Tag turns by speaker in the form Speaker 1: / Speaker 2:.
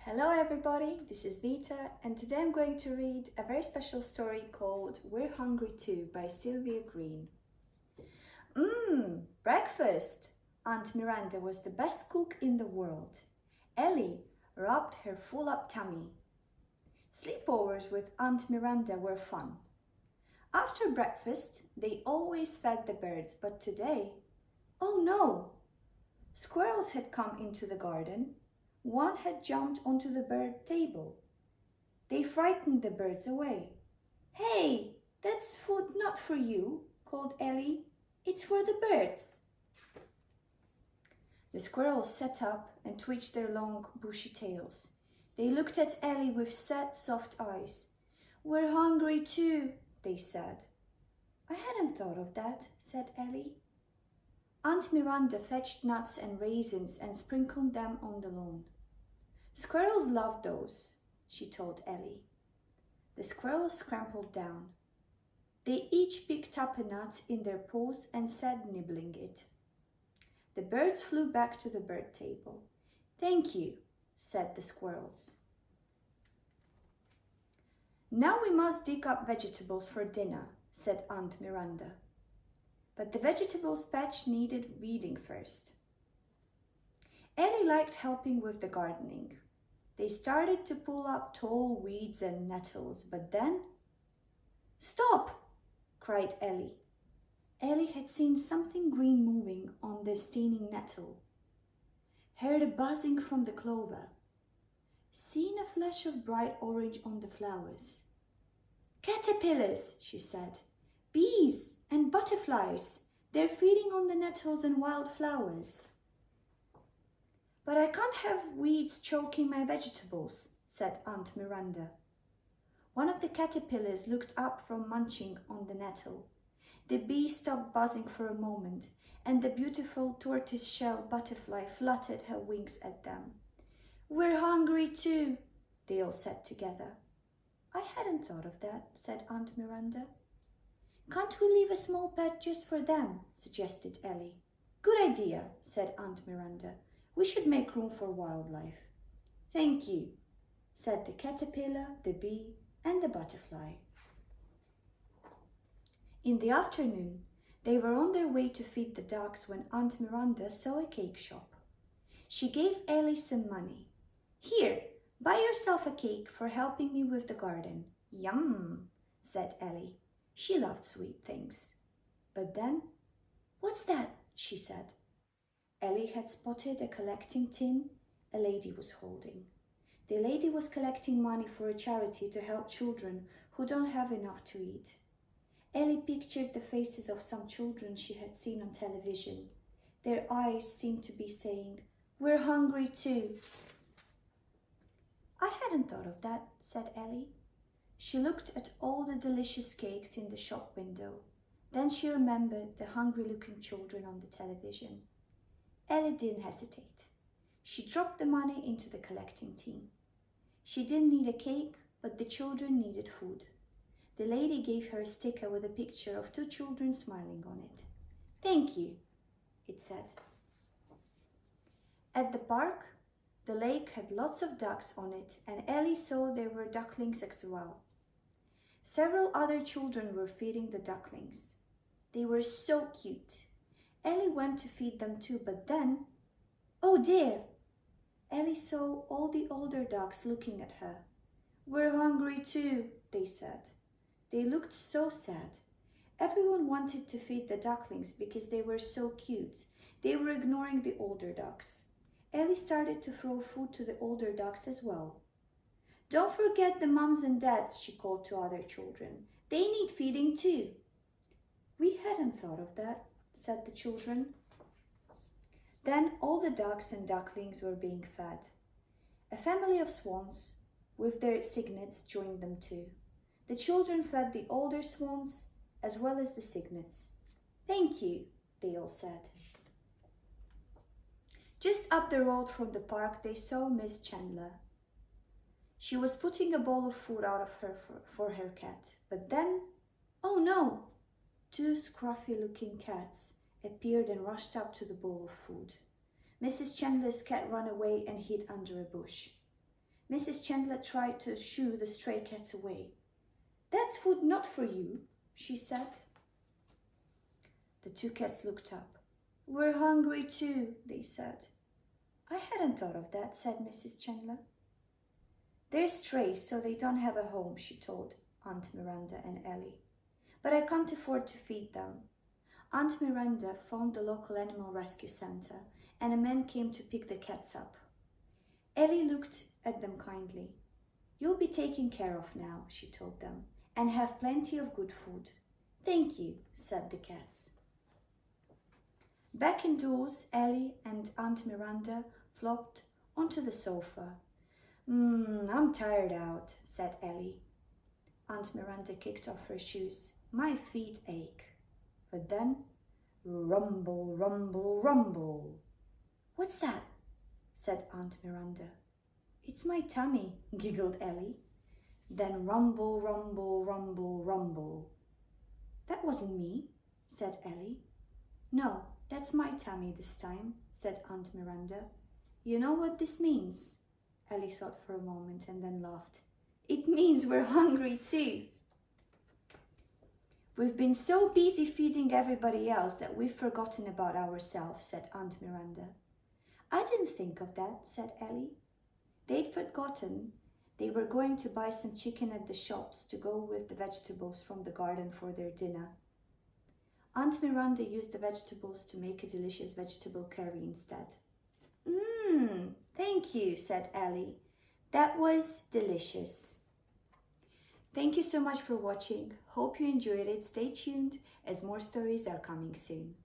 Speaker 1: Hello everybody, this is Vita and today I'm going to read a very special story called We're Hungry Too by Sylvia Green. Breakfast! Aunt Miranda was the best cook in the world. Ellie rubbed her full-up tummy. Sleepovers with Aunt Miranda were fun. After breakfast, they always fed the birds, but today, oh no! Squirrels had come into the garden. One had jumped onto the bird table. They frightened the birds away. "Hey, that's food not for you," called Ellie. "It's for the birds." The squirrels sat up and twitched their long, bushy tails. They looked at Ellie with sad, soft eyes. "We're hungry too," they said. "I hadn't thought of that," said Ellie. Aunt Miranda fetched nuts and raisins and sprinkled them on the lawn. "Squirrels love those," she told Ellie. The squirrels scrambled down. They each picked up a nut in their paws and sat nibbling it. The birds flew back to the bird table. "Thank you," said the squirrels. "Now we must dig up vegetables for dinner," said Aunt Miranda. But the vegetables patch needed weeding first. Ellie liked helping with the gardening. They started to pull up tall weeds and nettles, but then... "Stop!" cried Ellie. Ellie had seen something green moving on the stinging nettle, heard a buzzing from the clover, seen a flash of bright orange on the flowers. "Caterpillars," she said. "Bees and butterflies. They're feeding on the nettles and wild flowers." "But I can't have weeds choking my vegetables," said Aunt Miranda. One of the caterpillars looked up from munching on the nettle. The bee stopped buzzing for a moment, and the beautiful tortoise-shell butterfly fluttered her wings at them. "We're hungry too," they all said together. "I hadn't thought of that," said Aunt Miranda. "Can't we leave a small patch just for them?" suggested Ellie. "Good idea," said Aunt Miranda. "We should make room for wildlife." "Thank you," said the caterpillar, the bee, and the butterfly. In the afternoon, they were on their way to feed the ducks when Aunt Miranda saw a cake shop. She gave Ellie some money. "Here, buy yourself a cake for helping me with the garden." "Yum," said Ellie. She loved sweet things. But then, "What's that?" she said. Ellie had spotted a collecting tin a lady was holding. The lady was collecting money for a charity to help children who don't have enough to eat. Ellie pictured the faces of some children she had seen on television. Their eyes seemed to be saying, "We're hungry too." "I hadn't thought of that," said Ellie. She looked at all the delicious cakes in the shop window. Then she remembered the hungry-looking children on the television. Ellie didn't hesitate. She dropped the money into the collecting tin. She didn't need a cake, but the children needed food. The lady gave her a sticker with a picture of two children smiling on it. "Thank you," it said. At the park, the lake had lots of ducks on it, and Ellie saw there were ducklings as well. Several other children were feeding the ducklings. They were so cute. Ellie went to feed them too, but then, oh dear! Ellie saw all the older ducks looking at her. "We're hungry too," they said. They looked so sad. Everyone wanted to feed the ducklings because they were so cute. They were ignoring the older ducks. Ellie started to throw food to the older ducks as well. "Don't forget the mums and dads," she called to other children. "They need feeding too." "We hadn't thought of that," said the children. Then all the ducks and ducklings were being fed. A family of swans with their cygnets joined them too. The children fed the older swans as well as the cygnets. "Thank you," they all said. Just up the road from the park, they saw Miss Chandler. She was putting a bowl of food out of her for her cat. But then, oh no! Two scruffy-looking cats appeared and rushed up to the bowl of food. Mrs. Chandler's cat ran away and hid under a bush. Mrs. Chandler tried to shoo the stray cats away. "That's food not for you," she said. The two cats looked up. "We're hungry too," they said. "I hadn't thought of that," said Mrs. Chandler. "They're strays, so they don't have a home," she told Aunt Miranda and Ellie. "But I can't afford to feed them." Aunt Miranda phoned the local animal rescue center, and a man came to pick the cats up. Ellie looked at them kindly. "You'll be taken care of now," she told them, "and have plenty of good food." "Thank you," said the cats. Back indoors, Ellie and Aunt Miranda flopped onto the sofa. I'm tired out," said Ellie. Aunt Miranda kicked off her shoes. "My feet ache." But then, rumble, rumble, rumble. "What's that?" said Aunt Miranda. "It's my tummy," giggled Ellie. Then rumble, rumble, rumble, rumble. "That wasn't me," said Ellie. "No, that's my tummy this time," said Aunt Miranda. "You know what this means?" Ellie thought for a moment and then laughed. "It means we're hungry too." "We've been so busy feeding everybody else that we've forgotten about ourselves," said Aunt Miranda. "I didn't think of that," said Ellie. They'd forgotten they were going to buy some chicken at the shops to go with the vegetables from the garden for their dinner. Aunt Miranda used the vegetables to make a delicious vegetable curry instead. Thank you," said Ellie. "That was delicious." Thank you so much for watching. Hope you enjoyed it. Stay tuned as more stories are coming soon.